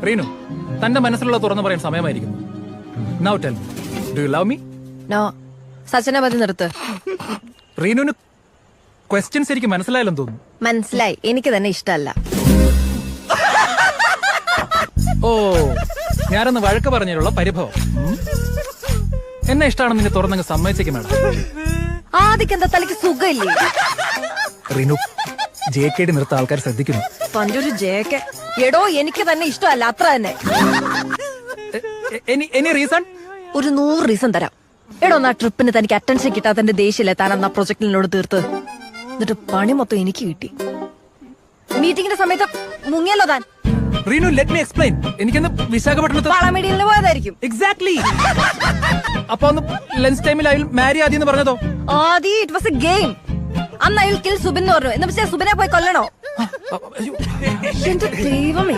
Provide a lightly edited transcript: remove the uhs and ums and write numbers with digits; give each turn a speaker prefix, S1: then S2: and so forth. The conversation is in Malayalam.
S1: റീനു, തന്റെ മനസ്സിലുള്ള തുറന്നു പറയാൻ സമയമായിരിക്കുന്നു. Now tell me, do you love me?
S2: No. സച്ചിനെ മതി നിർത്ത്.
S1: റീനുവിന് ക്വസ്റ്റ്യൻസ് എനിക്ക് മനസ്സിലായില്ലെന്ന് തോന്നുന്നു.
S2: മനസ്സിലായി, എനിക്ക് തന്നെ ഇഷ്ടമല്ല.
S1: ഓ, ഞാനൊന്ന് വഴക്ക് പറഞ്ഞതിലുള്ള പരിഭവം. എന്നെ ഇഷ്ടമാണെന്ന് നിന്നെ തുറന്നങ്ങ് സമ്മതിച്ചേക്കും മാഡം.
S2: ആദ്യം എന്താ തലയ്ക്ക് സുഖമില്ലേ?
S1: റീനു, JKD നിർത്ത ആൾക്കാർ ശ്രദ്ധിക്കുന്നു.
S2: തന്റെ ഒരു ജേക്കെ. എടോ, എനിക്ക് തന്നെ ഇഷ്ടമല്ല, അത്ര തന്നെ.
S1: Any reason?
S2: ഒരു 100 റീസൺ തരാം. എടോ, ആ ട്രിപ്പിന് തനിക്ക് അറ്റൻഷൻ കിട്ടാത്തതിന്റെ ദേഷ്യല്ലേ താൻ അന്ന് ആ പ്രൊജക്ടിനോട് തീർത്ത്. എന്നിട്ട് പണി മൊത്തം എനിക്ക് കിട്ടി. മീറ്റിംഗിന്റെ സമയത്ത് മുങ്ങിയല്ലോ താൻ.
S1: Reenu, let me explain. എനിക്കൊന്ന് വിശാഖപട്ടണത്ത്
S2: വളമീഡിയലിന് പോയതായിരിക്കും.
S1: എക്സാക്ട്ലി. അപ്പൊ ഒന്ന് ലഞ്ച് ടൈമിൽ അയാൾ മാരി ആദ്യം പറഞ്ഞതോ?
S2: ആദി, ഇറ്റ് വാസ് എ ഗെയിം. അന്ന് അയാൾ കിൽ സുബിൻ എന്ന് പറഞ്ഞു. എന്ന് വെച്ചാൽ സുബിനെ പോയി കൊല്ലണോ? എന്റെ ദൈവമേ.